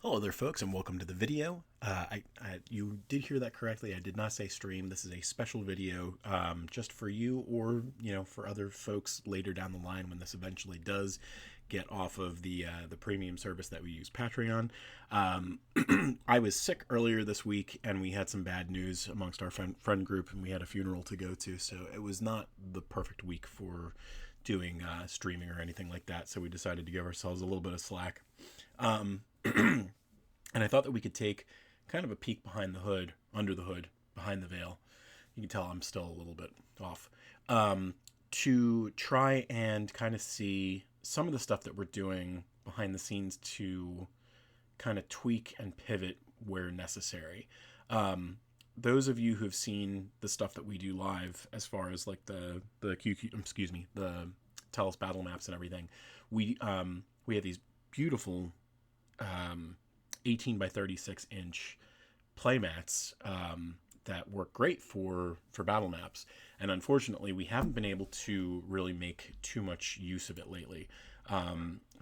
Hello there, folks, and welcome to the video. You did hear that correctly. I did not say stream. This is a special video just for you, or for other folks later down the line when this eventually does get off of the premium service that we use, Patreon. I was sick earlier this week, and we had some bad news amongst our friend group, and we had a funeral to go to, so it was not the perfect week for doing streaming or anything like that. So we decided to give ourselves a little bit of slack. And I thought that we could take kind of a peek behind the hood, under the hood, behind the veil. You can tell I'm still a little bit off. To try and kind of see some of the stuff that we're doing behind the scenes to kind of tweak and pivot where necessary. Those of you who have seen the stuff that we do live, as far as like the Tellest battle maps and everything, we have these beautiful 18 by 36 inch playmats that work great for battle maps, and unfortunately we haven't been able to really make too much use of it lately. Let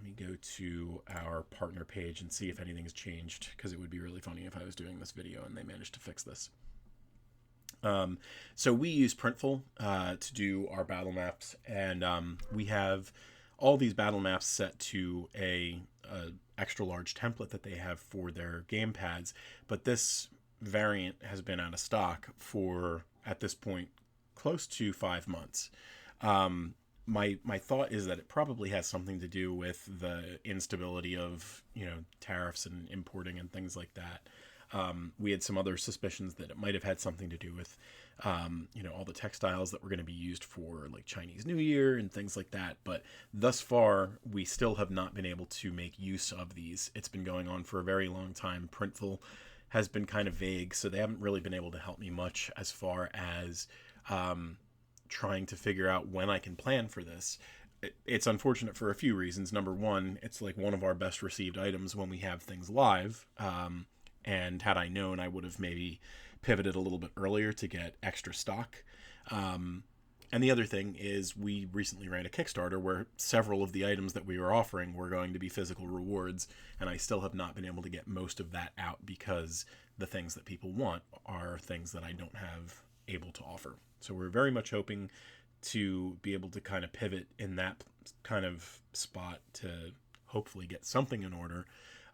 me go to our partner page and see if anything's changed, because it would be really funny if I was doing this video and they managed to fix this. So we use Printful to do our battle maps, and we have all these battle maps set to a extra large template that they have for their game pads, but this variant has been out of stock for, at this point, close to 5 months. My thought is that it probably has something to do with the instability of tariffs and importing and things like that. We had some other suspicions that it might have had something to do with all the textiles that were going to be used for like Chinese New Year and things like that. But thus far, we still have not been able to make use of these. It's been going on for a very long time. Printful has been kind of vague, so they haven't really been able to help me much as far as trying to figure out when I can plan for this. It's unfortunate for a few reasons. Number one, it's like one of our best received items when we have things live. And had I known, I would have maybe pivoted a little bit earlier to get extra stock. And the other thing is, we recently ran a Kickstarter where several of the items that we were offering were going to be physical rewards, and I still have not been able to get most of that out because the things that people want are things that I don't have able to offer. So we're very much hoping to be able to kind of pivot in that kind of spot to hopefully get something in order.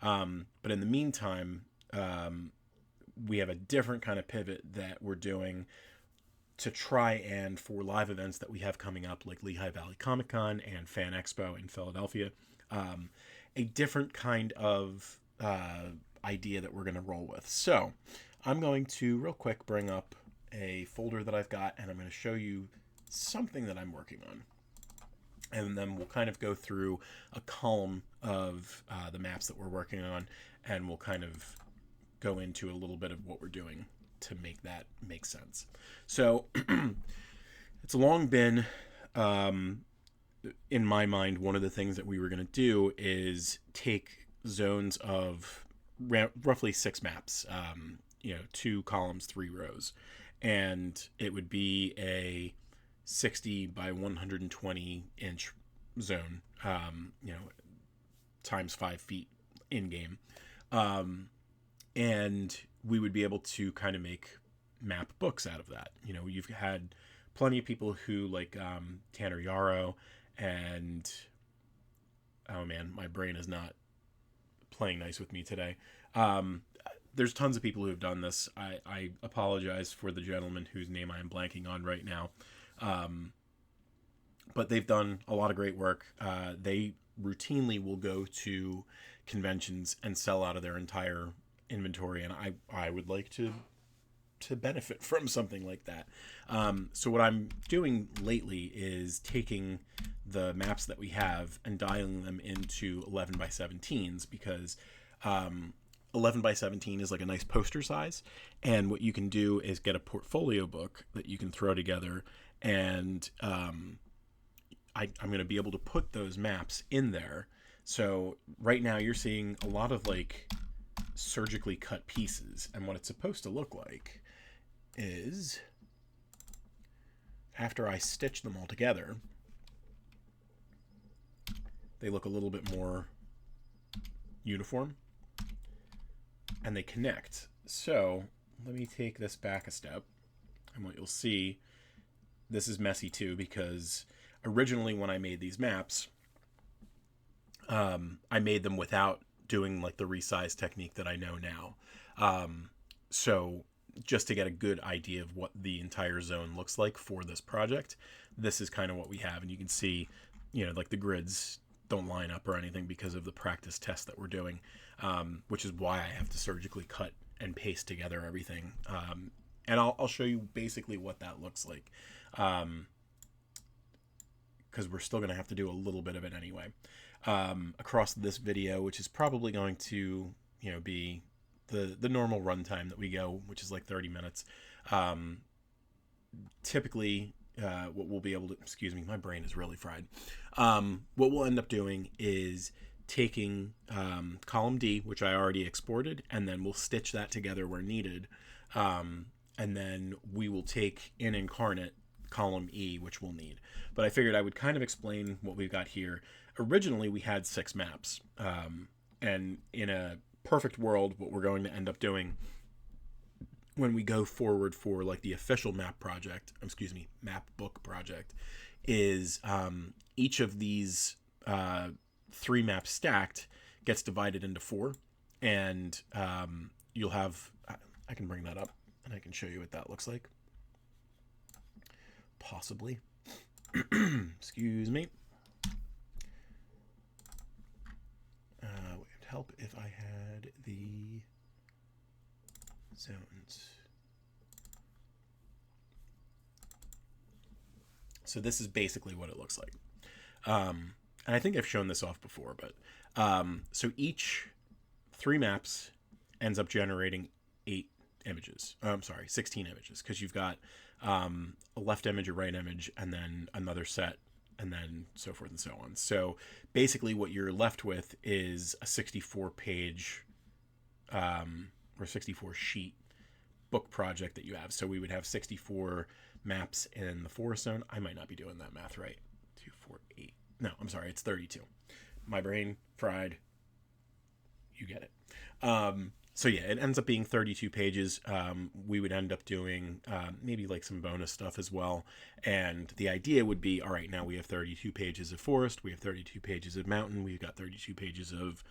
But in the meantime, we have a different kind of pivot that we're doing to try and, for live events that we have coming up, like Lehigh Valley Comic Con and Fan Expo in Philadelphia, a different kind of idea that we're going to roll with. So I'm going to real quick bring up a folder that I've got, and I'm going to show you something that I'm working on. And then we'll kind of go through a column of the maps that we're working on, and we'll kind of go into a little bit of what we're doing to make that make sense. So it's long been, in my mind, one of the things that we were going to do is take zones of roughly 6 maps, 2 columns, 3 rows, and it would be a 60 by 120 inch zone, times 5 feet in game. And we would be able to kind of make map books out of that. You've had plenty of people who like Tanner Yarrow and, oh man, my brain is not playing nice with me today. There's tons of people who have done this. I apologize for the gentleman whose name I am blanking on right now. But they've done a lot of great work. They routinely will go to conventions and sell out of their entire inventory, and I would like to benefit from something like that. So what I'm doing lately is taking the maps that we have and dialing them into 11 by 17s, because 11 by 17 is like a nice poster size, and what you can do is get a portfolio book that you can throw together, and I'm going to be able to put those maps in there. So right now you're seeing a lot of like surgically cut pieces, and what it's supposed to look like is, after I stitch them all together, they look a little bit more uniform. and they connect. So let me take this back a step, and what you'll see, this is messy too, because originally when I made these maps, I made them without doing like the resize technique that I know now. So just to get a good idea of what the entire zone looks like for this project, this is kind of what we have. And you can see, you know, like the grids don't line up or anything because of the practice test that we're doing, which is why I have to surgically cut and paste together everything. And I'll show you basically what that looks like, because we're still going to have to do a little bit of it anyway. Across this video, which is probably going to, you know, be the normal runtime that we go, which is like 30 minutes. Typically, what we'll be able to, excuse me, my brain is really fried. What we'll end up doing is taking column D, which I already exported, and then we'll stitch that together where needed. And then we will take in incarnate column E, which we'll need. But I figured I would kind of explain what we've got here. Originally, we had 6 maps. And in a perfect world, what we're going to end up doing when we go forward for like the official map project, map book project, is each of these 3 maps stacked gets divided into 4, and you'll have, I can bring that up and I can show you what that looks like. Possibly. Excuse me. It would help if I had the zones. So this is basically what it looks like. And I think I've shown this off before, but so each 3 maps ends up generating 8 images. 16 images, because you've got a left image, a right image, and then another set, and then so forth and so on. So basically what you're left with is a 64-page or 64 sheet book project that you have. So we would have 64 maps in the forest zone. I might not be doing that math right. 2, 4, 8. No, I'm sorry. It's 32. My brain fried. You get it. So yeah, it ends up being 32 pages. We would end up doing maybe like some bonus stuff as well. And the idea would be, all right, now we have 32 pages of forest. We have 32 pages of mountain. We've got 32 pages of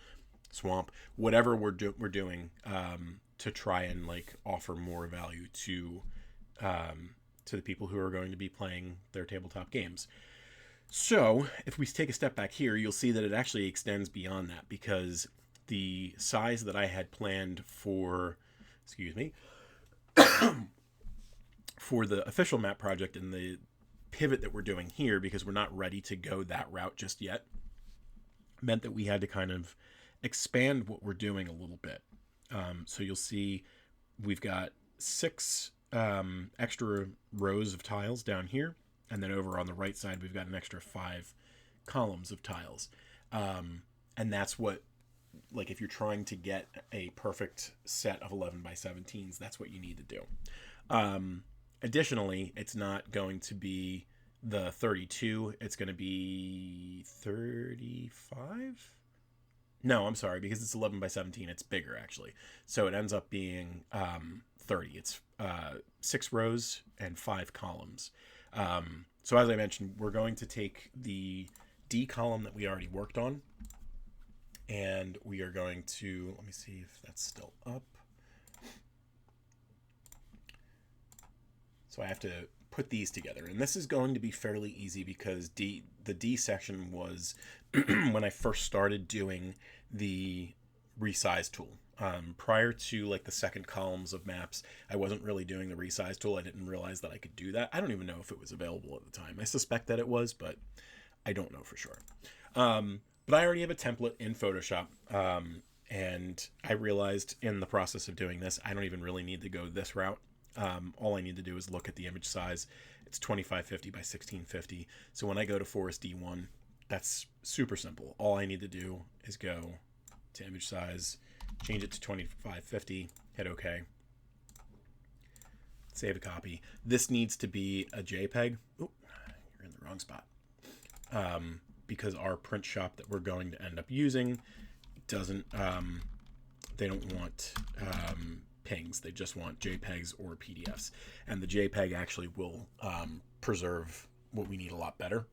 swamp. Whatever we're doing to try and like offer more value to the people who are going to be playing their tabletop games. So if we take a step back here, you'll see that it actually extends beyond that, because the size that I had planned for, for the official map project and the pivot that we're doing here, because we're not ready to go that route just yet, meant that we had to kind of expand what we're doing a little bit. So you'll see we've got 6 extra rows of tiles down here, and then over on the right side we've got an extra 5 columns of tiles. And that's what, like, if you're trying to get a perfect set of 11 by 17s, that's what you need to do. Additionally, it's not going to be the 32, it's going to be 35. No, I'm sorry, because it's 11 by 17, it's bigger actually. So it ends up being 30. It's 6 rows and 5 columns. So as I mentioned, we're going to take the D column that we already worked on, and we are going to, let me see if that's still up. So I have to put these together, and this is going to be fairly easy because the D section was when I first started doing the resize tool. Prior to like the second columns of maps, I wasn't really doing the resize tool. I didn't realize that I could do that. I don't even know if it was available at the time. I suspect that it was, but I don't know for sure. But I already have a template in Photoshop, and I realized in the process of doing this, I don't even really need to go this route. All I need to do is look at the image size. It's 2550 by 1650. So when I go to Forest D1, that's super simple. All I need to do is go to image size, change it to 2550, hit OK, save a copy. This needs to be a JPEG. Oh, you're in the wrong spot. Because our print shop that we're going to end up using doesn't They don't want pings. They just want JPEGs or PDFs. And the JPEG actually will preserve what we need a lot better.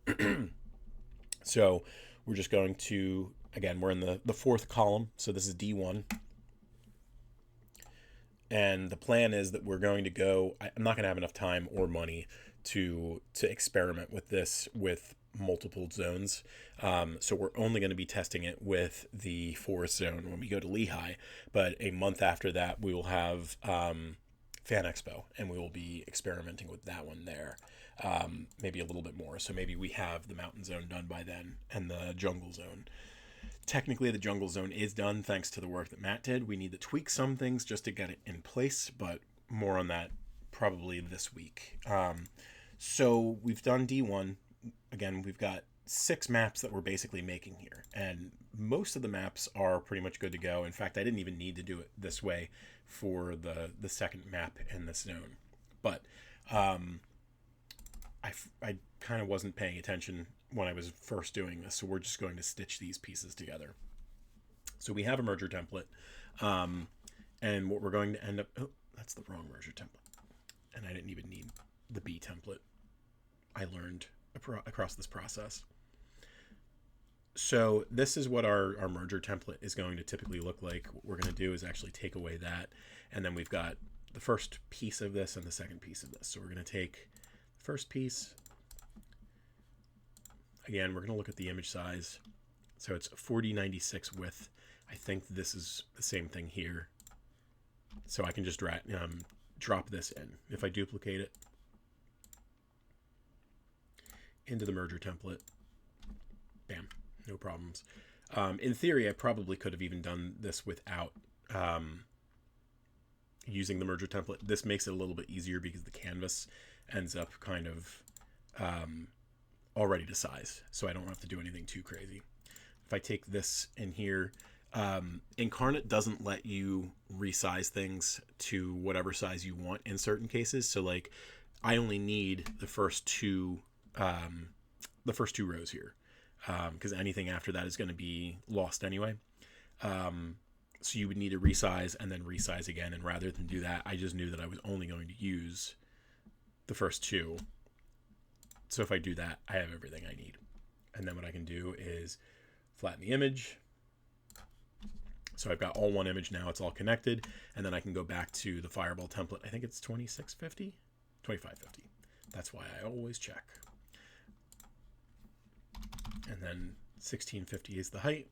So we're just going to, again, we're in the fourth column. So this is D1. And the plan is that we're going to go, I'm not going to have enough time or money to experiment with this with multiple zones. So we're only going to be testing it with the forest zone when we go to Lehigh. But a month after that, we will have Fan Expo, and we will be experimenting with that one there. Maybe a little bit more. So maybe we have the mountain zone done by then and the jungle zone. Technically, the jungle zone is done thanks to the work that Matt did. We need to tweak some things just to get it in place, but more on that probably this week. So we've done D1. Again, we've got 6 maps that we're basically making here, and most of the maps are pretty much good to go. In fact, I didn't even need to do it this way for the second map in this zone. But I kind of wasn't paying attention when I was first doing this, so we're just going to stitch these pieces together. So we have a merger template, and what we're going to end up, oh, that's the wrong merger template, and I didn't even need the B template. I learned across this process. So this is what our merger template is going to typically look like. What we're going to do is actually take away that, and then we've got the first piece of this and the second piece of this. So we're going to take the first piece. Again, we're going to look at the image size. So it's 4096 width. I think this is the same thing here. So I can just drop this in. If I duplicate it into the merger template, bam, no problems. In theory, I probably could have even done this without using the merger template. This makes it a little bit easier because the canvas ends up kind of already to size, so I don't have to do anything too crazy. If I take this in here, Incarnate doesn't let you resize things to whatever size you want in certain cases. So like, I only need the first two rows here, because anything after that is going to be lost anyway. So you would need to resize and then resize again. And rather than do that, I just knew that I was only going to use the first two. So if I do that, I have everything I need. And then what I can do is flatten the image. So I've got all one image now. It's all connected. And then I can go back to the Fireball template. I think it's 2650, 2550. That's why I always check. And then 1650 is the height.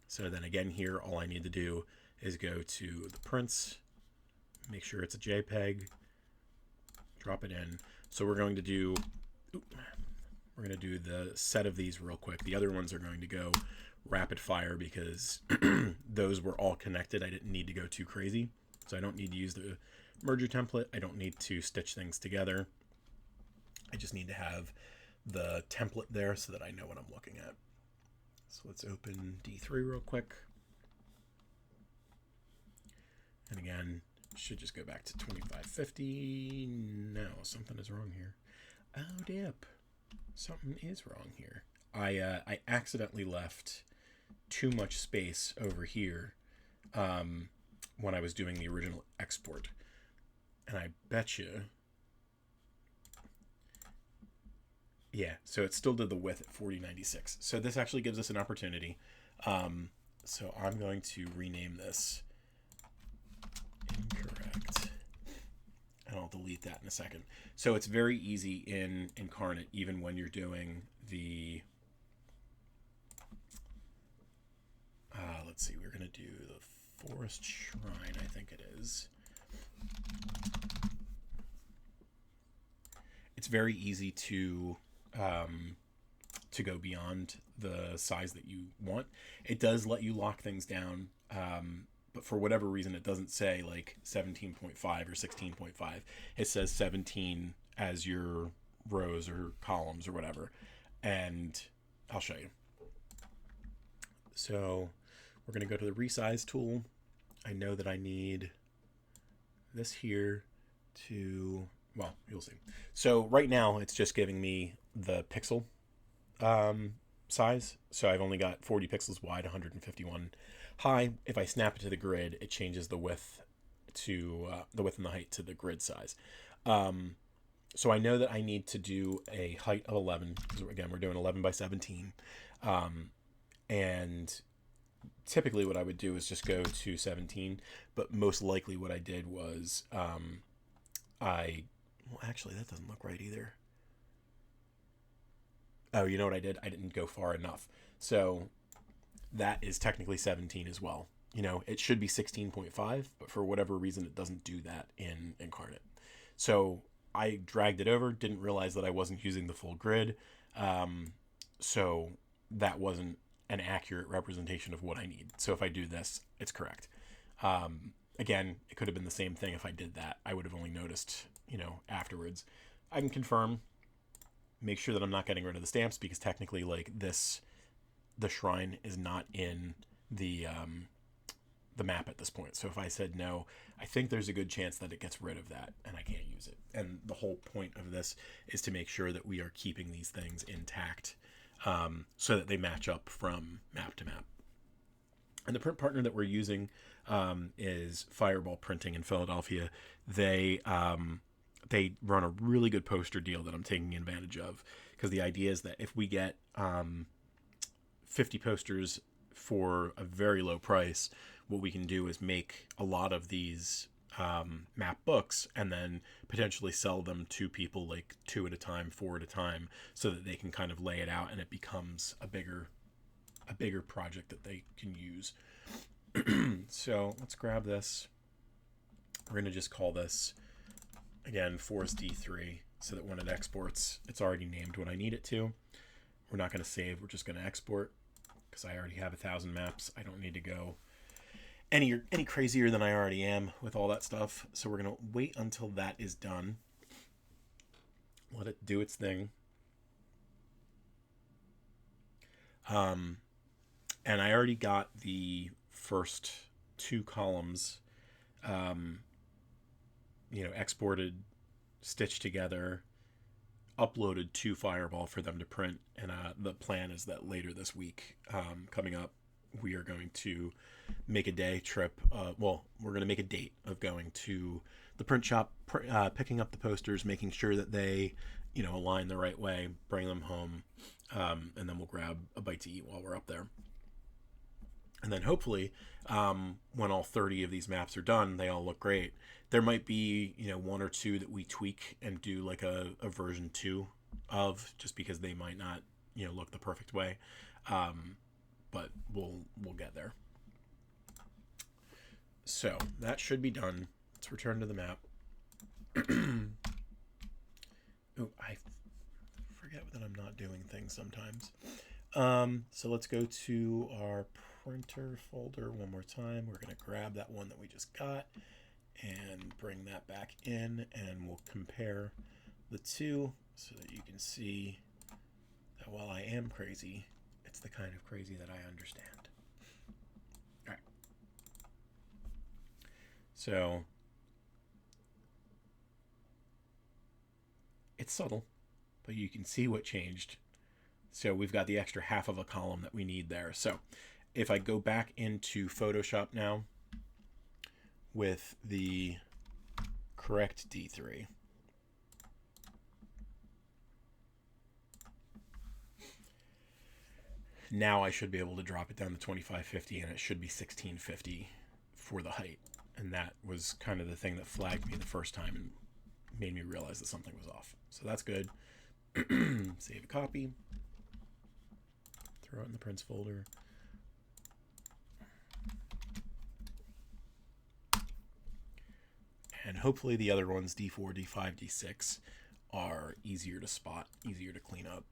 So then again here, all I need to do is go to the prints, make sure it's a JPEG, drop it in. So we're going to do the set of these real quick. The other ones are going to go rapid fire because those were all connected. I didn't need to go too crazy. So I don't need to use the merger template. I don't need to stitch things together. I just need to have the template there so that I know what I'm looking at. So let's open D3 real quick. And again, should just go back to 2550. No, something is wrong here. Oh, dip. Something is wrong here. I accidentally left too much space over here when I was doing the original export. And I bet you... Yeah, so it still did the width at 4096. So this actually gives us an opportunity. So I'm going to rename this incorrect. And I'll delete that in a second. So it's very easy in Incarnate, even when you're doing the... let's see, we're going to do the Forest Shrine, I think it is. It's very easy to go beyond the size that you want. It does let you lock things down, but for whatever reason, it doesn't say like 17.5 or 16.5. It says 17 as your rows or columns or whatever. And I'll show you. So we're going to go to the resize tool. I know that I need this here to, well, you'll see. So right now it's just giving me the pixel size. So I've only got 40 pixels wide, 151 high. If I snap it to the grid, it changes the width to the width and the height to the grid size. So I know that I need to do a height of 11, because again, we're doing 11 by 17. And typically what I would do is just go to 17, but most likely what I did was, well, actually that doesn't look right either. Oh, you know what I did? I didn't go far enough. So that is technically 17 as well. You know, it should be 16.5, but for whatever reason, it doesn't do that in Incarnate. So I dragged it over, didn't realize that I wasn't using the full grid. So that wasn't an accurate representation of what I need. So if I do this, it's correct. Again, it could have been the same thing if I did that. I would have only noticed, you know, afterwards. I can confirm, make sure that I'm not getting rid of the stamps, because technically, like this, the shrine is not in the map at this point. So if I said no, I think there's a good chance that it gets rid of that and I can't use it. And the whole point of this is to make sure that we are keeping these things intact, so that they match up from map to map. And the print partner that we're using is Fireball Printing in Philadelphia. They run a really good poster deal that I'm taking advantage of, because the idea is that if we get 50 posters for a very low price, what we can do is make a lot of these map books and then potentially sell them to people, like 2 at a time, 4 at a time, so that they can kind of lay it out and it becomes a bigger project that they can use. So let's grab this. We're going to just call this, again, Forest D3, so that when it exports, it's already named what I need it to. We're not going to save, we're just going to export, because I already have 1,000 maps. I don't need to go any crazier than I already am with all that stuff. So we're going to wait until that is done. Let it do its thing. And I already got the first 2 columns, exported, stitched together, uploaded to Fireball for them to print. And the plan is that later this week, coming up, we are going to make a day trip. We're going to make a date of going to the print shop, picking up the posters, making sure that they, align the right way, bring them home, and then we'll grab a bite to eat while we're up there. And then hopefully, when all 30 of these maps are done, they all look great. There might be, 1 or 2 that we tweak and do like a version 2 of, just because they might not, look the perfect way. But we'll get there. So that should be done. Let's return to the map. Oh, I forget that I'm not doing things sometimes. So let's go to our printer folder one more time. We're going to grab that one that we just got and bring that back in, and we'll compare the two so that you can see that while I am crazy, it's the kind of crazy that I understand. All right. So it's subtle, but you can see what changed. So we've got the extra half of a column that we need there. So if I go back into Photoshop now with the correct D3, now I should be able to drop it down to 2550, and it should be 1650 for the height. And that was kind of the thing that flagged me the first time and made me realize that something was off. So that's good. Save a copy. Throw it in the prints folder. And hopefully the other ones, D4, D5, D6, are easier to spot, easier to clean up.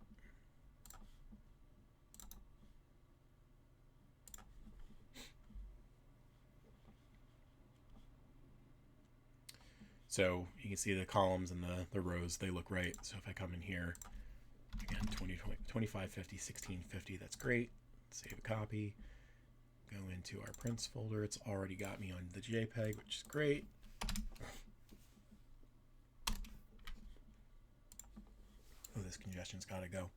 So you can see the columns and the rows, they look right. So if I come in here, again, 2550, 1650, that's great. Save a copy. Go into our prints folder. It's already got me on the JPEG, which is great. Oh, this congestion's got to go.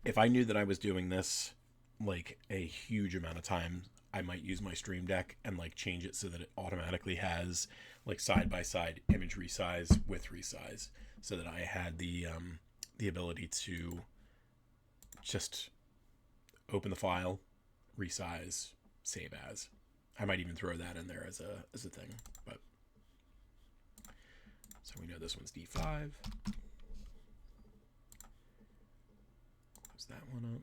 if I knew that I was doing this like a huge amount of time, I might use my Stream Deck and like change it so that it automatically has like side by side image resize with resize, so that I had the ability to just open the file, resize, save as. I might even throw that in there as a thing. But so we know this one's D5. Close that one up.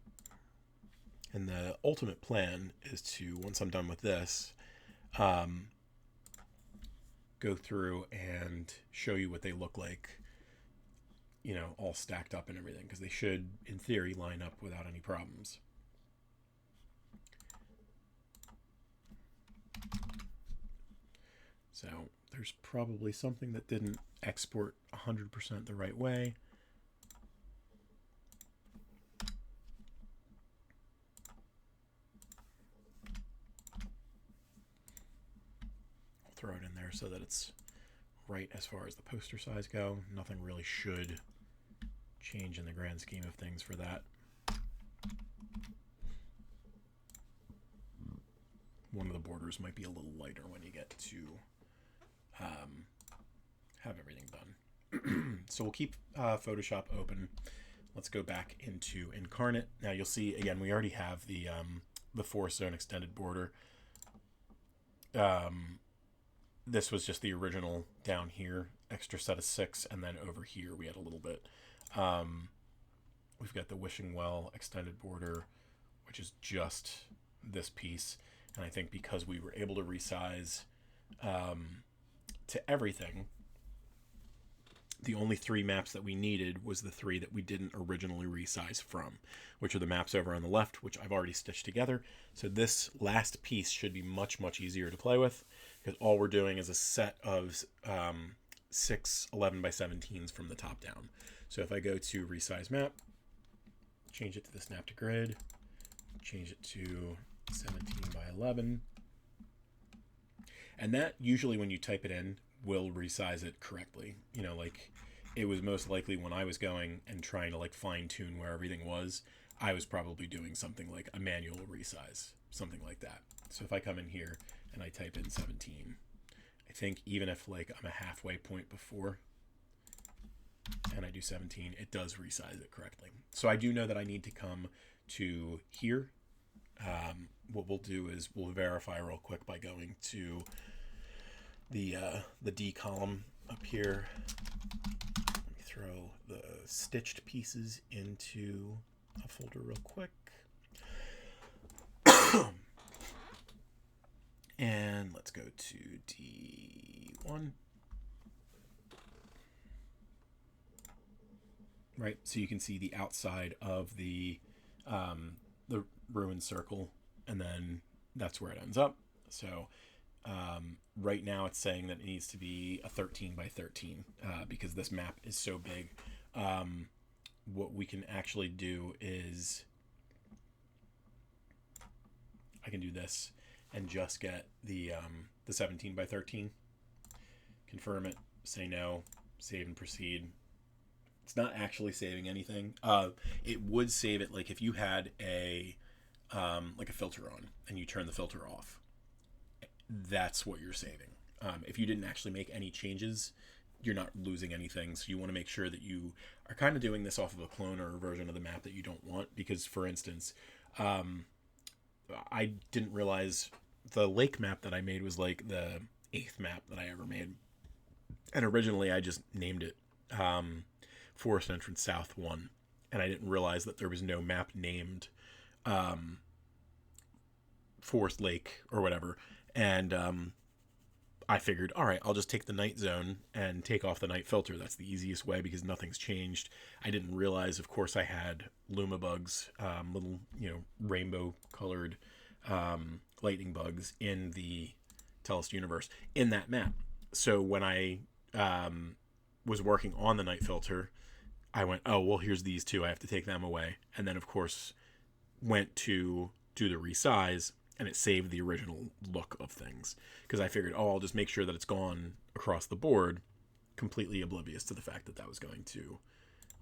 And the ultimate plan is to, once I'm done with this, go through and show you what they look like, you know, all stacked up and everything, because they should, in theory, line up without any problems. So there's probably something that didn't export 100% the right way. I'll throw it in there so that it's right as far as the poster size go. Nothing really should change in the grand scheme of things for that. One of the borders might be a little lighter when you get to have everything done. So we'll keep Photoshop open. Let's go back into Incarnate. Now you'll see, again, we already have the Forest Zone extended border. This was just the original down here, extra set of 6, and then over here we had a little bit. We've got the Wishing Well extended border, which is just this piece. And I think because we were able to resize to everything, the only 3 maps that we needed was the 3 that we didn't originally resize from, which are the maps over on the left, which I've already stitched together. So this last piece should be much, much easier to play with, because all we're doing is a set of 6 11x17s from the top down. So if I go to resize map, change it to the snap to grid, change it to 17x11, and that usually when you type it in will resize it correctly. You know, like it was most likely when I was going and trying to like fine tune where everything was, I was probably doing something like a manual resize, something like that. So if I come in here and I type in 17, I think even if like I'm a halfway point before and I do 17, it does resize it correctly. So I do know that I need to come to here. What we'll do is we'll verify real quick by going to the D column up here. Let me throw the stitched pieces into a folder real quick. And let's go to D1. Right, so you can see the outside of the ruined circle, and then that's where it ends up. So right now it's saying that it needs to be a 13x13 because this map is so big. What we can actually do is I can do this and just get the 17x13, confirm it, say no, save and proceed. It's not actually saving anything. It would save it like if you had a like a filter on and you turn the filter off. That's what you're saving. If you didn't actually make any changes, you're not losing anything. So you want to make sure that you are kind of doing this off of a clone or a version of the map that you don't want. Because, for instance, I didn't realize the lake map that I made was like the 8th map that I ever made. And originally I just named it Forest Entrance South 1. And I didn't realize that there was no map named Forest Lake or whatever. And I figured, all right, I'll just take the night zone and take off the night filter. That's the easiest way because nothing's changed. I didn't realize, of course, I had Luma bugs, little, rainbow colored lightning bugs in the Tellest universe in that map. So when I was working on the night filter, I went, oh, well, here's these two. I have to take them away. And then, of course, went to do the resize, and it saved the original look of things. Because I figured, I'll just make sure that it's gone across the board, completely oblivious to the fact that that was going to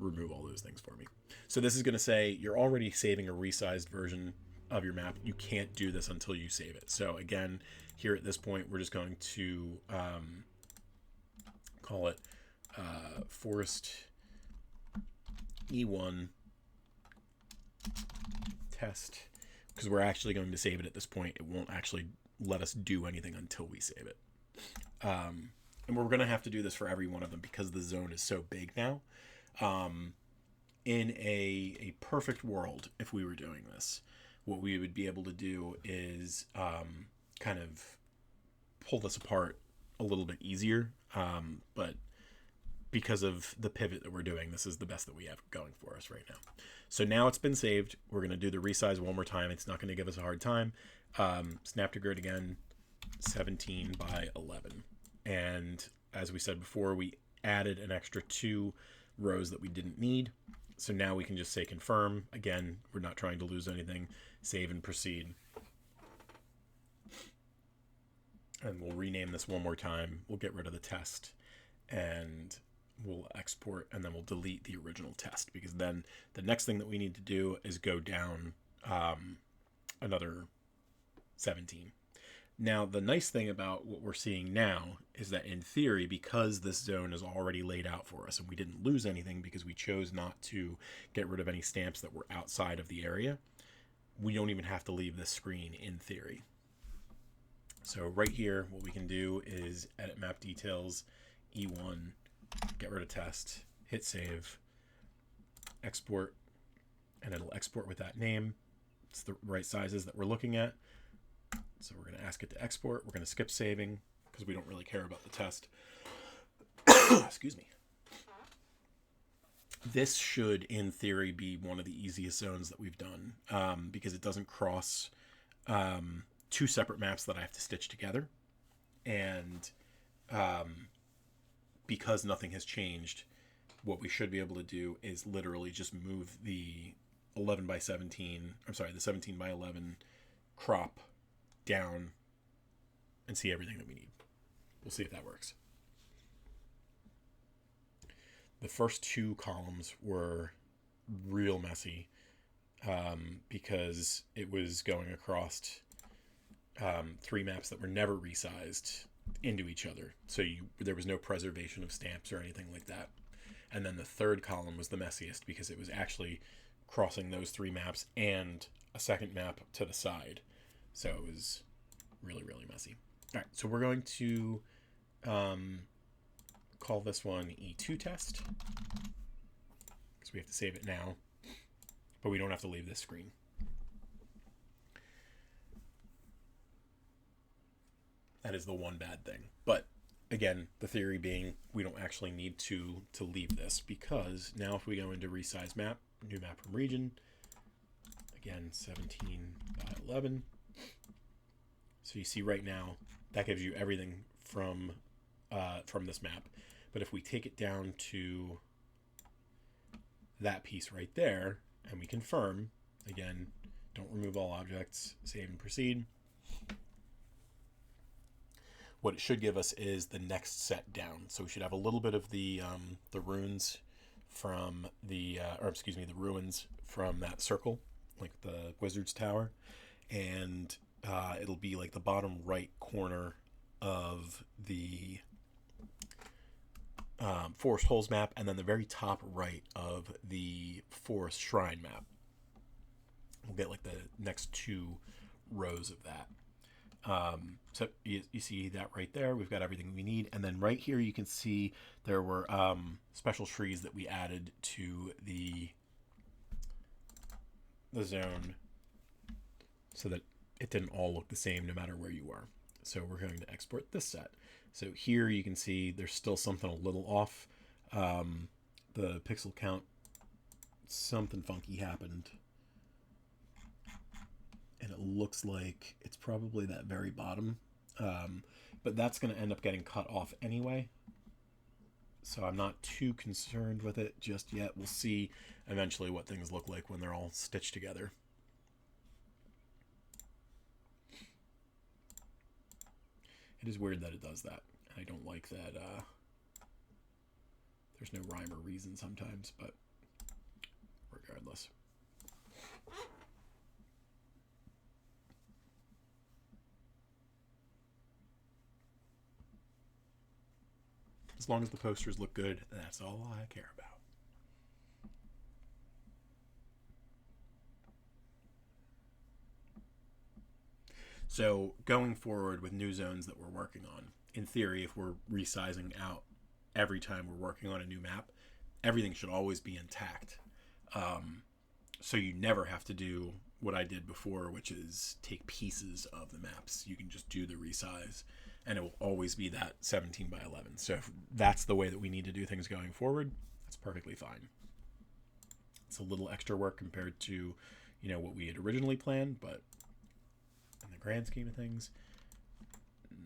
remove all those things for me. So this is going to say you're already saving a resized version of your map. You can't do this until you save it. So again, here at this point, we're just going to call it Forest E1 test, because we're actually going to save it at this point. It won't actually let us do anything until we save it. And we're going to have to do this for every one of them because the zone is so big now. In a perfect world, if we were doing this, what we would be able to do is kind of pull this apart a little bit easier. But because of the pivot that we're doing, this is the best that we have going for us right now. So now it's been saved. We're going to do the resize one more time. It's not going to give us a hard time. Snap to grid again, 17 by 11. And as we said before, we added an extra 2 rows that we didn't need. So now we can just say confirm. Again, we're not trying to lose anything. Save and proceed. And we'll rename this one more time. We'll get rid of the test and we'll export, and then we'll delete the original test, because then the next thing that we need to do is go down another 17. Now, the nice thing about what we're seeing now is that in theory, because this zone is already laid out for us and we didn't lose anything because we chose not to get rid of any stamps that were outside of the area, we don't even have to leave this screen in theory. So right here, what we can do is edit map details, E1, get rid of test, hit save, export, and it'll export with that name. It's the right sizes that we're looking at. So we're going to ask it to export. We're going to skip saving because we don't really care about the test. Excuse me. This should, in theory, be one of the easiest zones that we've done because it doesn't cross 2 separate maps that I have to stitch together. And because nothing has changed, what we should be able to do is literally just move the 11 by 17, I'm sorry, the 17 by 11 crop down and see everything that we need. We'll see if that works. The first 2 columns were real messy because it was going across 3 maps that were never resized into each other. So there was no preservation of stamps or anything like that. And then the 3rd column was the messiest because it was actually crossing those 3 maps and a second map to the side. So it was really, really messy. All right, so we're going to call this one E2 test because we have to save it now, but we don't have to leave this screen. That is the one bad thing. But again, the theory being we don't actually need to leave this, because now if we go into resize map, new map from region, again, 17 by 11. So you see right now, that gives you everything from this map. But if we take it down to that piece right there, and we confirm, again, don't remove all objects, save and proceed, what it should give us is the next set down. So we should have a little bit of the runes from the ruins from that circle, like the wizard's tower, and it'll be like the bottom right corner of the Forest Holes map, and then the very top right of the Forest Shrine map. We'll get like the next 2 rows of that. So you see that right there. We've got everything we need. And then right here you can see there were special trees that we added to the zone so that it didn't all look the same no matter where you are. So we're going to export this set. So here you can see there's still something a little off. The pixel count, something funky happened. And it looks like it's probably that very bottom. But that's going to end up getting cut off anyway. So I'm not too concerned with it just yet. We'll see eventually what things look like when they're all stitched together. It is weird that it does that. I don't like that there's no rhyme or reason sometimes, but regardless. As long as the posters look good, that's all I care about. So going forward with new zones that we're working on, in theory, if we're resizing out every time we're working on a new map, everything should always be intact. So you never have to do what I did before, which is take pieces of the maps. You can just do the resize, and it will always be that 17 by 11. So if that's the way that we need to do things going forward, that's perfectly fine. It's a little extra work compared to, what we had originally planned, but in the grand scheme of things,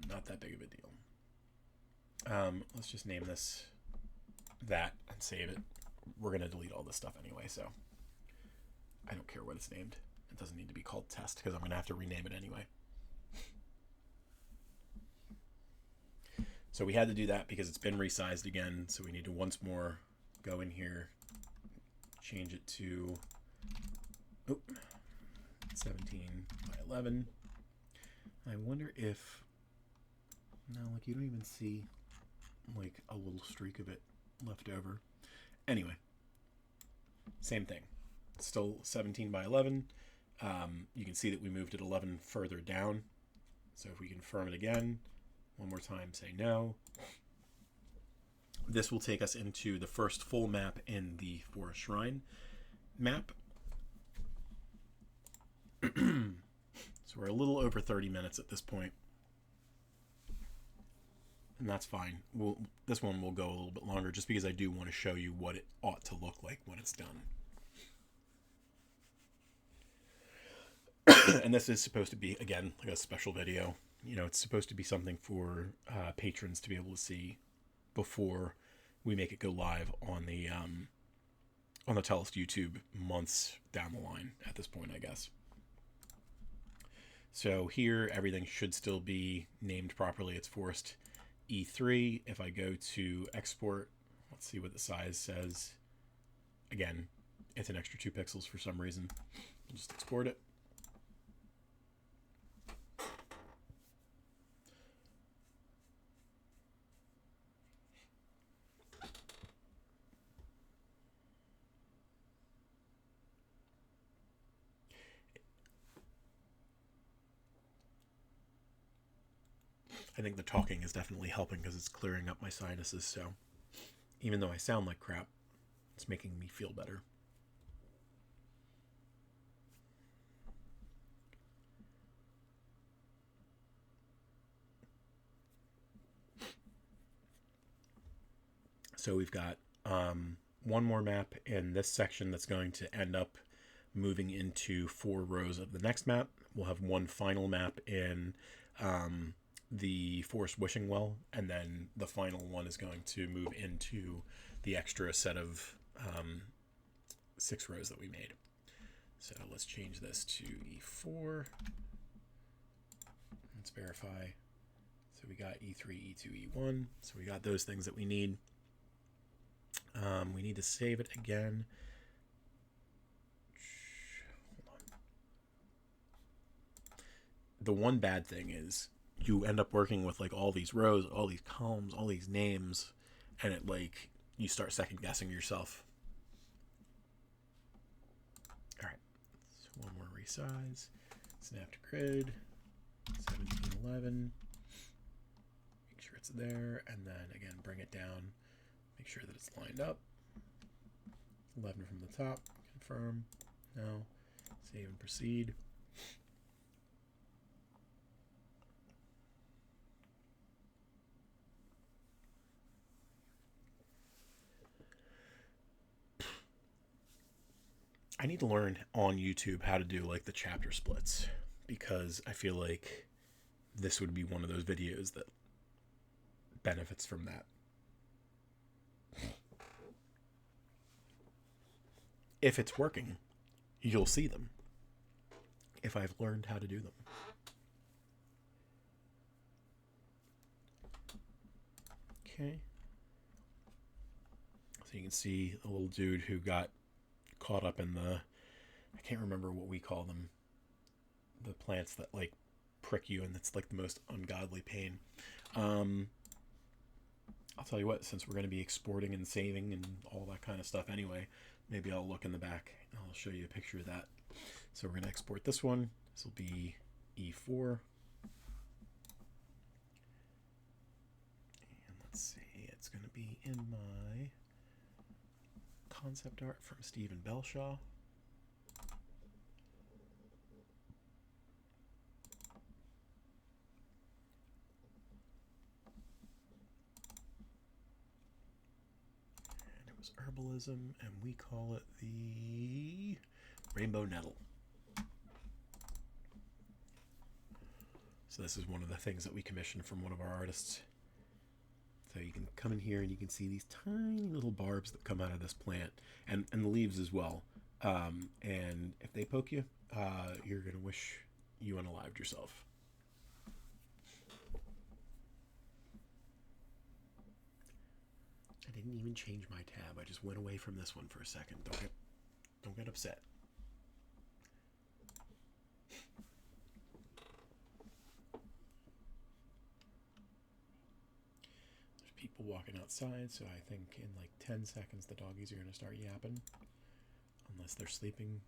not that big of a deal. Let's just name this that and save it. We're going to delete all this stuff anyway, so I don't care what it's named. It doesn't need to be called test because I'm going to have to rename it anyway. So we had to do that because it's been resized again, so we need to once more go in here, change it to 17 by 11. I wonder if, no, like you don't even see like a little streak of it left over. Anyway, same thing. Still 17 by 11. You can see that we moved it 11 further down. So if we confirm it again, one more time, say no. This will take us into the first full map in the Forest Shrine map. So we're a little over 30 minutes at this point. And that's fine. This one will go a little bit longer just because I do want to show you what it ought to look like when it's done. And this is supposed to be, again, like a special video. It's supposed to be something for patrons to be able to see before we make it go live on the Tellest YouTube months down the line at this point, I guess. So here, everything should still be named properly. It's Forest E3. If I go to export, let's see what the size says. Again, it's an extra 2 pixels for some reason. I'll just export it. I think the talking is definitely helping because it's clearing up my sinuses, so even though I sound like crap, it's making me feel better. So we've got one more map in this section that's going to end up moving into 4 rows of the next map. We'll have one final map in the Forest Wishing Well, and then the final one is going to move into the extra set of 6 rows that we made. So let's change this to E4. Let's verify. So we got E3, E2, E1. So we got those things that we need. We need to save it again. Hold on. The one bad thing is you end up working with like all these rows, all these columns, all these names, and it like you start second guessing yourself. All right, so one more resize, snap to grid, 1711. Make sure it's there, and then again bring it down. Make sure that it's lined up. 11 from the top. Confirm. No. Save and proceed. I need to learn on YouTube how to do like the chapter splits, because I feel like this would be one of those videos that benefits from that. If it's working, you'll see them. If I've learned how to do them. Okay. So you can see a little dude who got caught up in the, I can't remember what we call them, the plants that like prick you, and it's like the most ungodly pain. I'll tell you what, since we're going to be exporting and saving and all that kind of stuff anyway, maybe I'll look in the back and I'll show you a picture of that. So we're going to export this one. This will be E4. And let's see, it's going to be in my concept art from Stephen Belshaw. Herbalism, and we call it the Rainbow Nettle. So this is one of the things that we commissioned from one of our artists. So you can come in here and you can see these tiny little barbs that come out of this plant, and the leaves as well. And if they poke you, you're going to wish you unalived yourself. I didn't even change my tab. I just went away from this one for a second. Don't get upset. There's people walking outside, so I think in like 10 seconds the doggies are going to start yapping. Unless they're sleeping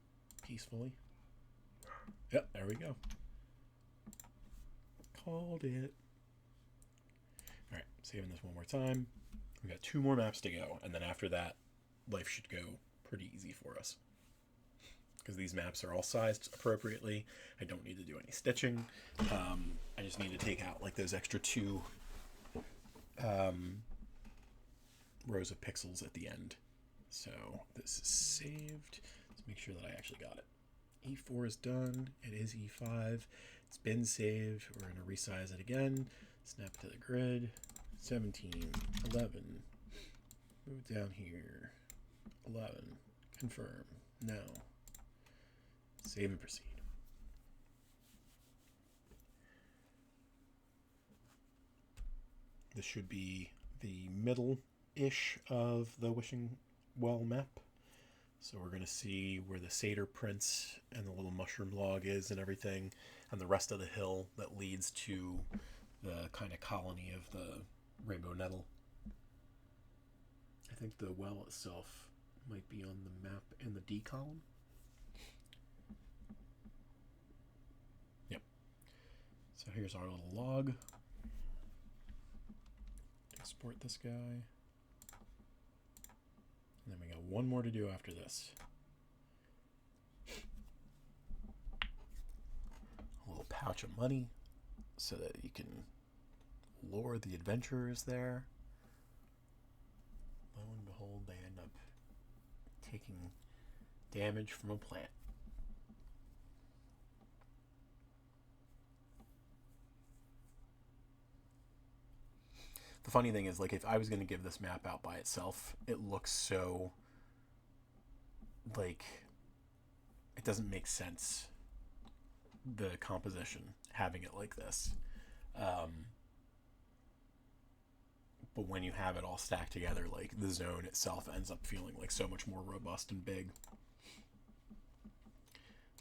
peacefully. Yep, there we go. Called it. Alright, saving this one more time. We got 2 more maps to go, and then after that, life should go pretty easy for us. Because these maps are all sized appropriately. I don't need to do any stitching. I just need to take out like those extra 2 rows of pixels at the end. So this is saved. Let's make sure that I actually got it. E4 is done. It is E5. It's been saved. We're going to resize it again. Snap it to the grid. 17, 11, move down here, 11, confirm, now, save and proceed. This should be the middle-ish of the Wishing Well map. So we're going to see where the satyr prince and the little mushroom log is and everything, and the rest of the hill that leads to the kind of colony of the Rainbow Nettle. I think the well itself might be on the map in the D column. Yep. So here's our little log. Export this guy. And then we got one more to do after this. A little pouch of money so that you can lure the adventurers there. Lo and behold, they end up taking damage from a plant. The funny thing is, like, if I was going to give this map out by itself, it looks so, like, it doesn't make sense, the composition, having it like this. But when you have it all stacked together, like, the zone itself ends up feeling like so much more robust and big.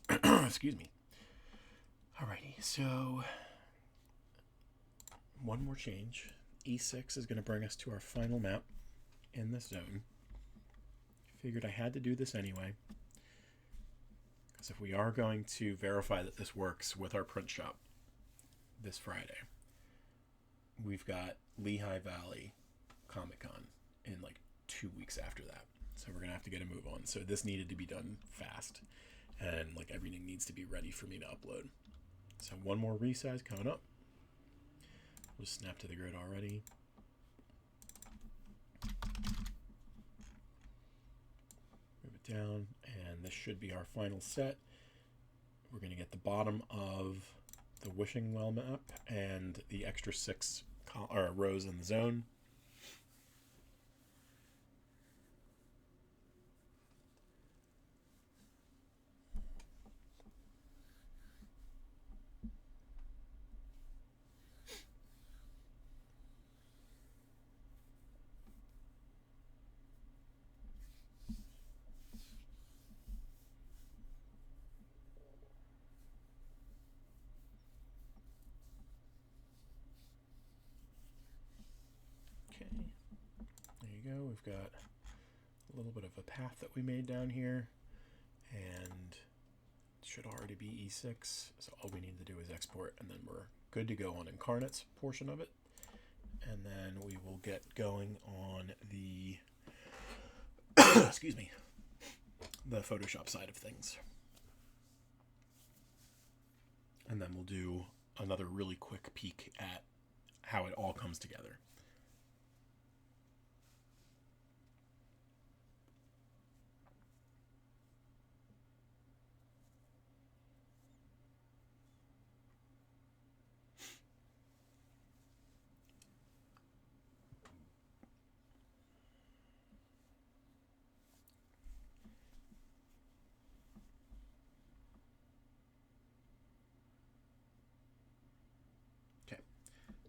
Excuse me. Alrighty, so one more change. E6 is going to bring us to our final map in this zone. Figured I had to do this anyway, because if we are going to verify that this works with our print shop this Friday, we've got Lehigh Valley Comic Con in like 2 weeks after that. So we're going to have to get a move on. So this needed to be done fast, and like everything needs to be ready for me to upload. So one more resize coming up. We'll just snap to the grid already. Move it down, and this should be our final set. We're going to get the bottom of the Wishing Well map and the extra 6 rows in the zone. we go. We've got a little bit of a path that we made down here, and it should already be E6. So all we need to do is export, and then we're good to go on Incarnate's portion of it. And then we will get going on the excuse me, the Photoshop side of things. And then we'll do another really quick peek at how it all comes together.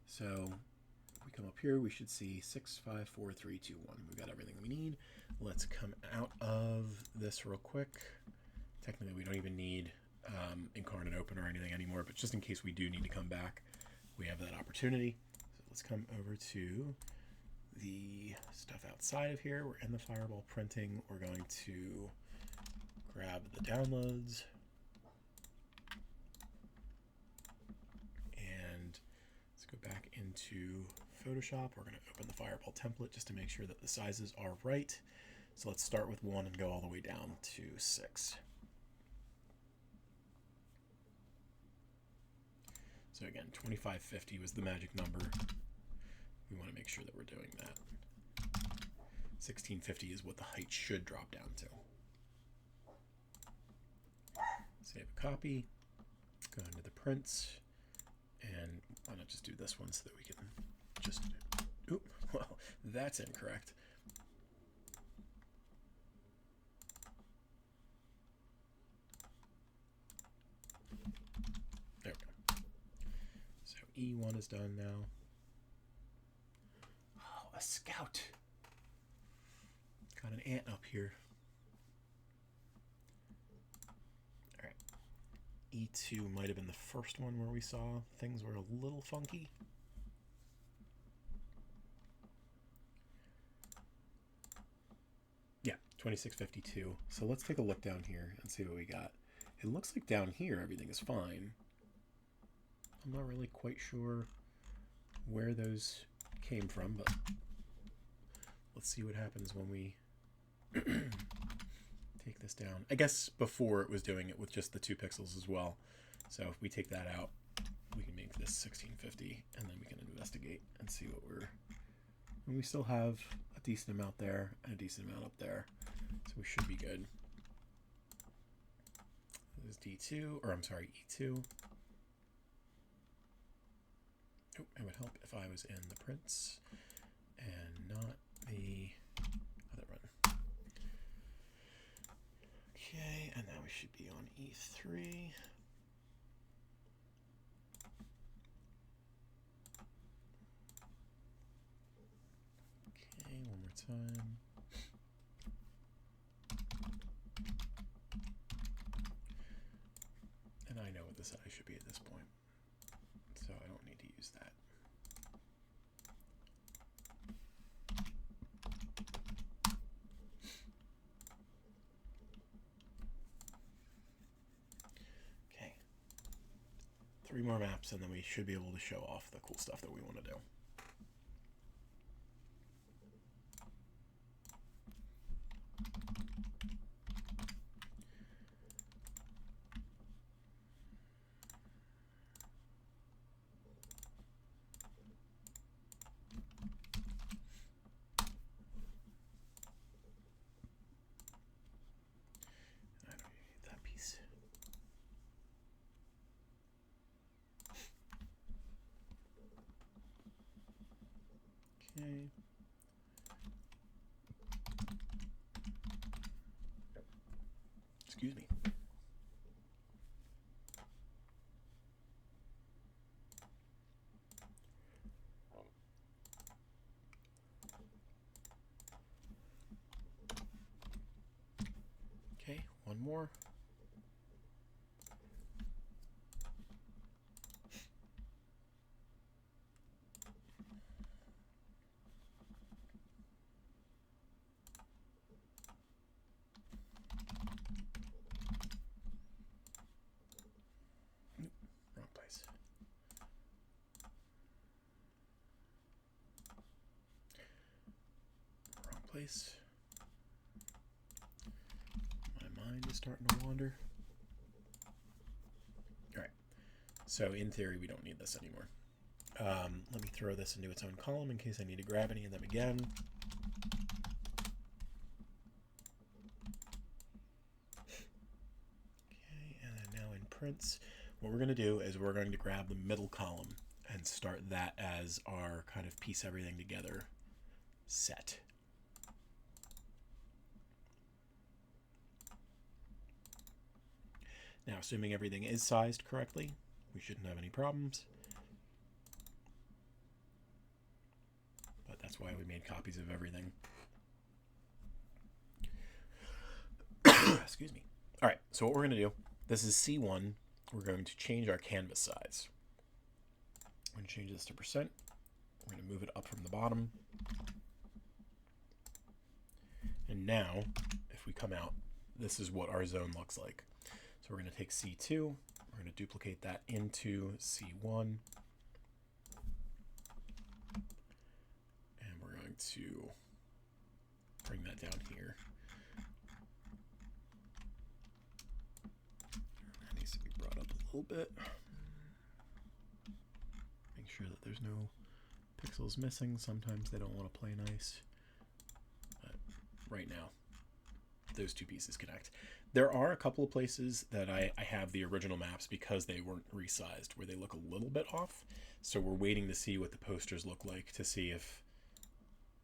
So if we come up here, we should see 6, 5, 4, 3, 2, 1. We've got everything we need. Let's come out of this real quick. Technically, we don't even need Incarnate Open or anything anymore, but just in case we do need to come back, we have that opportunity. So let's come over to the stuff outside of here. We're in the Fireball printing. We're going to grab the downloads. Go back into Photoshop. We're going to open the Fireball template just to make sure that the sizes are right. So let's start with 1 and go all the way down to 6. So again, 2550 was the magic number. We want to make sure that we're doing that. 1650 is what the height should drop down to. Save a copy. Go into the prints. And why not just do this one so that we can just, oop, well, that's incorrect. There we go. So E1 is done now. Oh, a scout. Got an ant up here. E2 might have been the first one where we saw things were a little funky. Yeah, 2652. So let's take a look down here and see what we got. It looks like down here everything is fine. I'm not really quite sure where those came from, but let's see what happens when we take this down. I guess before it was doing it with just the 2 pixels as well. So if we take that out, we can make this 1650, and then we can investigate and see what we're... And we still have a decent amount there and a decent amount up there. So we should be good. This is D2, or I'm sorry, E2. Oh, it would help if I was in the prints and not the other one. Okay, and now we should be on E3. Okay, one more time. And I know what the size should be at this point, so I don't need to use that. Okay. 3 more maps, and then we should be able to show off the cool stuff that we want to do. Okay. Excuse me. Okay, one more. place. My mind is starting to wander. All right. So in theory, we don't need this anymore. Let me throw this into its own column in case I need to grab any of them again. Okay, and then now in prints, what we're going to do is we're going to grab the middle column and start that as our kind of piece everything together set. Now, assuming everything is sized correctly, we shouldn't have any problems. But that's why we made copies of everything. Excuse me. All right, so what we're going to do, this is C1. We're going to change our canvas size. I'm going to change this to %. We're going to move it up from the bottom. And now, if we come out, this is what our zone looks like. So we're going to take C2, we're going to duplicate that into C1, and we're going to bring that down here. That needs to be brought up a little bit. Make sure that there's no pixels missing. Sometimes they don't want to play nice. But right now, those two pieces connect. There are a couple of places that I have the original maps because they weren't resized, where they look a little bit off. So we're waiting to see what the posters look like to see if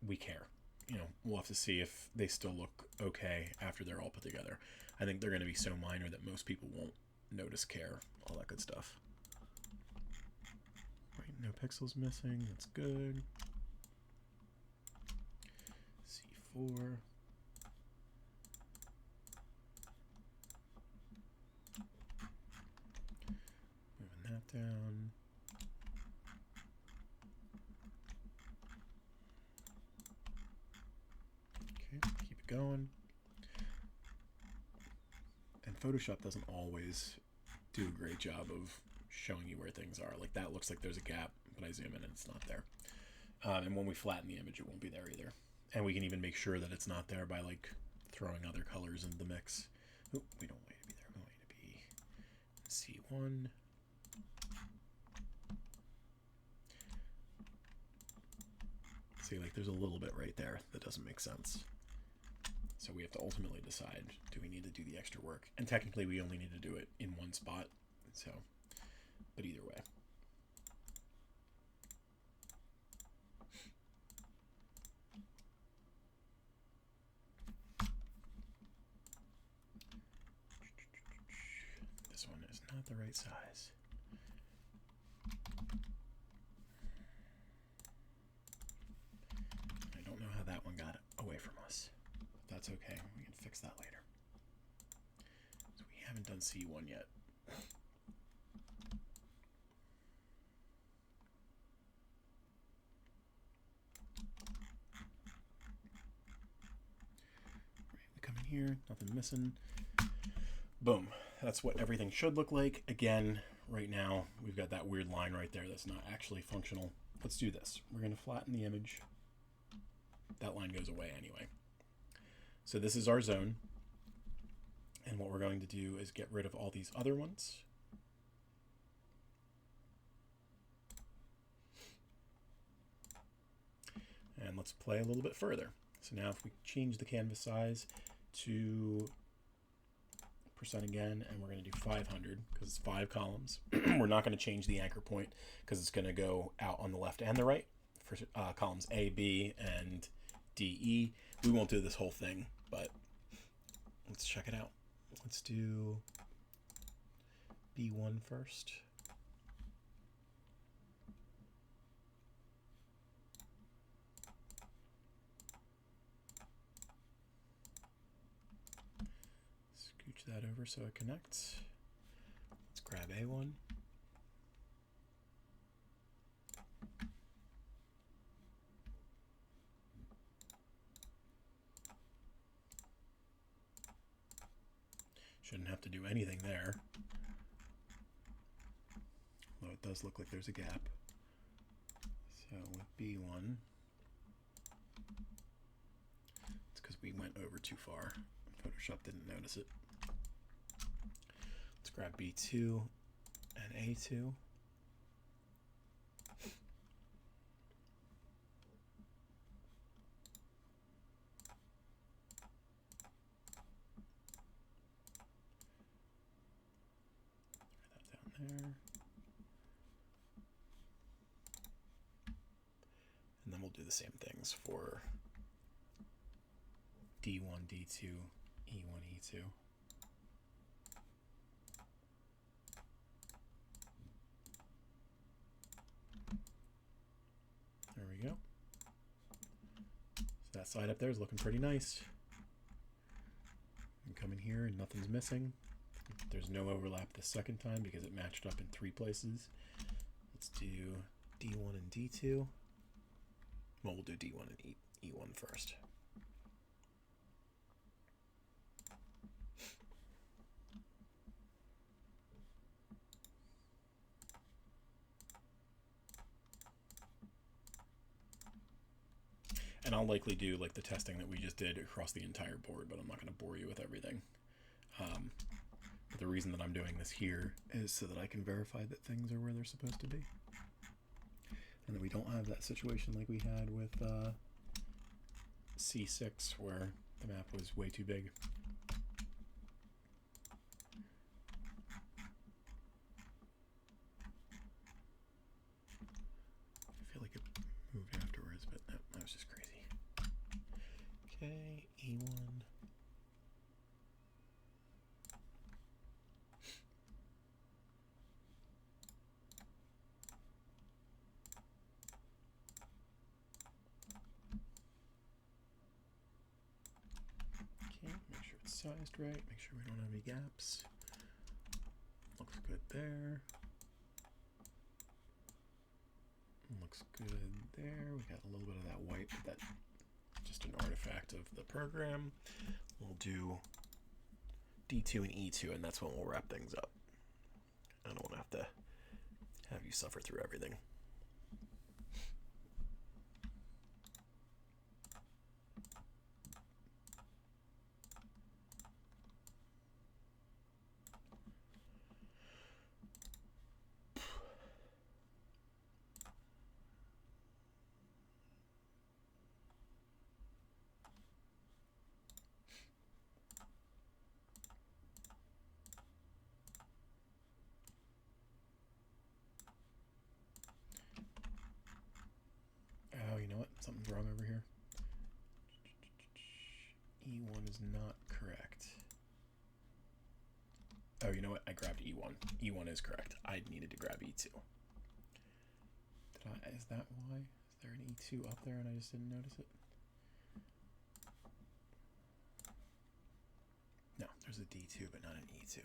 we care. You know, we'll have to see if they still look okay after they're all put together. I think they're going to be so minor that most people won't notice, care, all that good stuff. Right, no pixels missing. That's good. C4. That down. Okay, keep it going. And Photoshop doesn't always do a great job of showing you where things are. Like that looks like there's a gap, but I zoom in and it's not there. And when we flatten the image, it won't be there either. And we can even make sure that it's not there by like throwing other colors into the mix. Oh, we don't want it to be there. We want it to be C1. See, like there's a little bit right there that doesn't make sense. So we have to ultimately decide, do we need to do the extra work? And technically we only need to do it in one spot. So, but either way. This one is not the right size. That one got away from us. But that's okay. We can fix that later. So we haven't done C1 yet. Right, we come in here, nothing missing. Boom. That's what everything should look like. Again, right now, we've got that weird line right there that's not actually functional. Let's do this. We're going to flatten the image. That line goes away anyway. So this is our zone. And what we're going to do is get rid of all these other ones. And let's play a little bit further. So now if we change the canvas size to % again, and we're going to do 500 because it's 5 columns. We're not going to change the anchor point because it's going to go out on the left and the right for columns A, B, and D, E. We won't do this whole thing, but let's check it out. Let's do B1 first. Scooch that over so it connects. Let's grab A1. Shouldn't have to do anything there. Although it does look like there's a gap. So with B1, we went over too far. Photoshop didn't notice it. Let's grab B2 and A2. There. And then we'll do the same things for D1, D2, E1, E2. There we go. So that side up there is looking pretty nice. And come in here and nothing's missing. There's no overlap the second time because it matched up in 3 places. Let's do D1 and D2. Well, we'll do D1 and E1 first. And I'll likely do like the testing that we just did across the entire board, but I'm not going to bore you with everything. But the reason that I'm doing this here is so that I can verify that things are where they're supposed to be. And that we don't have that situation like we had with C6 where the map was way too big. I feel like it moved afterwards, but that was just crazy. Okay, E1. Make sure it's sized right, make sure we don't have any gaps. Looks good there. Looks good there. We got a little bit of that white, but that's just an artifact of the program. We'll do D2 and E2, and that's when we'll wrap things up. I don't want to have you suffer through everything. Oh, you know what? Something's wrong over here. E1 is not correct. Oh, you know what? I grabbed E1. E1 is correct. I needed to grab E2. Is that why? Is there an E2 up there and I just didn't notice it? No, there's a D2, but not an E2.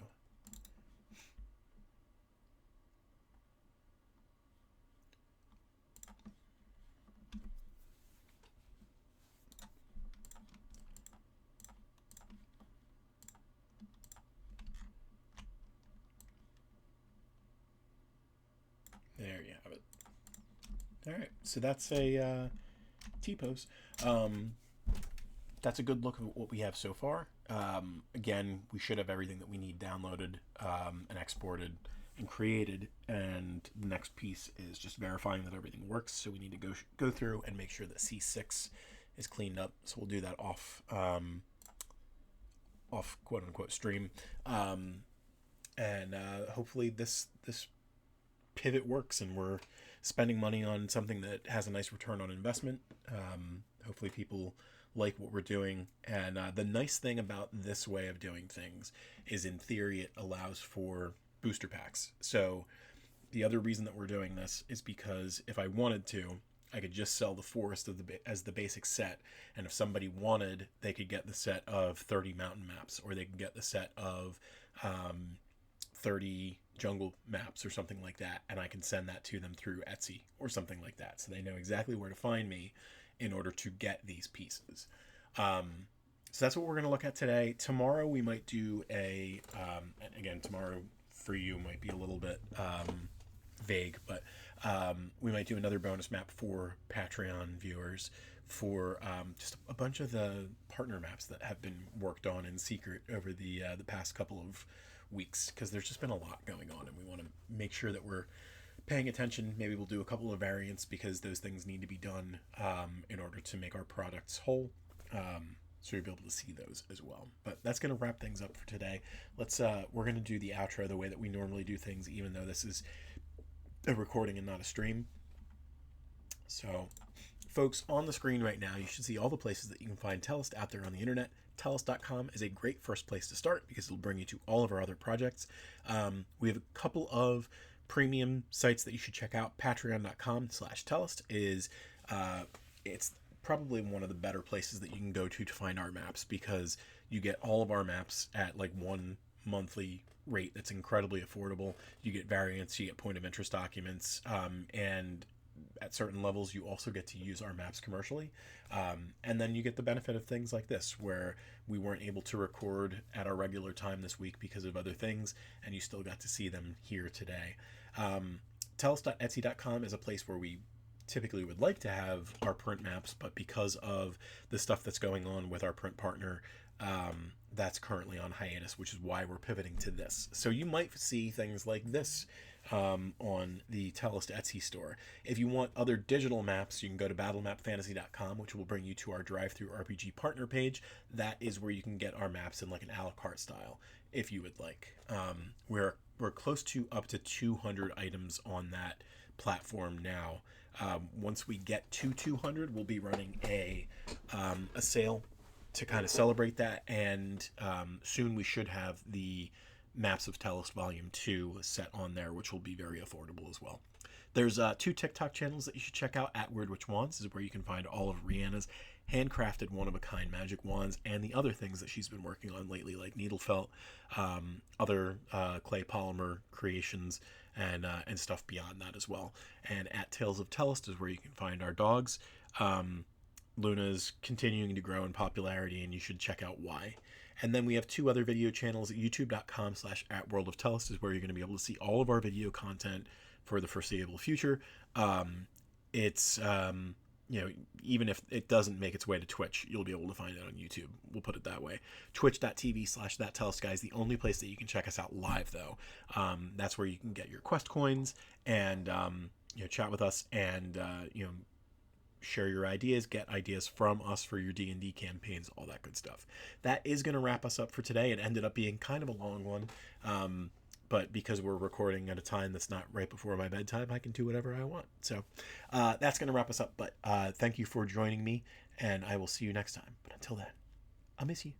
There you have it. All right, so that's a T-pose. That's a good look at what we have so far. Again, we should have everything that we need downloaded and exported and created, and the next piece is just verifying that everything works. So we need to go through and make sure that C6 is cleaned up. So we'll do that off quote unquote stream, and hopefully this pivot works and we're spending money on something that has a nice return on investment. Hopefully people like what we're doing. And the nice thing about this way of doing things is, in theory, it allows for booster packs. So the other reason that we're doing this is because if I wanted to, I could just sell the forest as the basic set, and if somebody wanted, they could get the set of 30 mountain maps, or they can get the set of 30 jungle maps or something like that, and I can send that to them through Etsy or something like that, so they know exactly where to find me in order to get these pieces. So that's what we're going to look at today. Tomorrow we might do again, tomorrow for you might be a little bit vague, but we might do another bonus map for Patreon viewers for just a bunch of the partner maps that have been worked on in secret over the past couple of weeks, because there's just been a lot going on, and we want to make sure that we're paying attention. Maybe we'll do a couple of variants because those things need to be done in order to make our products whole. So you'll be able to see those as well. But that's going to wrap things up for today. We're going to do the outro the way that we normally do things, even though this is a recording and not a stream. So, folks, on the screen right now, you should see all the places that you can find Tellest out there on the internet. Tellest.com is a great first place to start because it'll bring you to all of our other projects. We have a couple of premium sites that you should check out. Patreon.com/Tellest is it's probably one of the better places that you can go to find our maps, because you get all of our maps at like one monthly rate that's incredibly affordable. You get variants, you get point of interest documents, and at certain levels you also get to use our maps commercially, and then you get the benefit of things like this, where we weren't able to record at our regular time this week because of other things, and you still got to see them here today. Tellest.etsy.com is a place where we typically would like to have our print maps, but because of the stuff that's going on with our print partner, that's currently on hiatus, which is why we're pivoting to this. So you might see things like this on the Tellest Etsy store. If you want other digital maps, you can go to battlemapfantasy.com, which will bring you to our drive-through RPG partner page. That is where you can get our maps in like an a la carte style, if you would like. We're close to up to 200 items on that platform now. Once we get to 200, we'll be running a sale to kind of celebrate that, and soon we should have the Maps of Tellest Volume 2 set on there, which will be very affordable as well. There's 2 TikTok channels that you should check out. At Weird Witch Wands is where you can find all of Rihanna's handcrafted one-of-a-kind magic wands and the other things that she's been working on lately, like needle felt, other clay polymer creations, and stuff beyond that as well. And at Tales of Tellest is where you can find our dogs. Luna's continuing to grow in popularity, and you should check out why. And then we have 2 other video channels. At youtube.com/@worldoftellest is where you're going to be able to see all of our video content for the foreseeable future. It's even if it doesn't make its way to Twitch, you'll be able to find it on YouTube. We'll put it that way. Twitch.tv/thattellest is the only place that you can check us out live, though. That's where you can get your quest coins and chat with us and share your ideas, get ideas from us for your D&D campaigns, all that good stuff. That is going to wrap us up for today. It ended up being kind of a long one, but because we're recording at a time that's not right before my bedtime, I can do whatever I want. So that's going to wrap us up, but thank you for joining me, and I will see you next time. But until then, I'll miss you.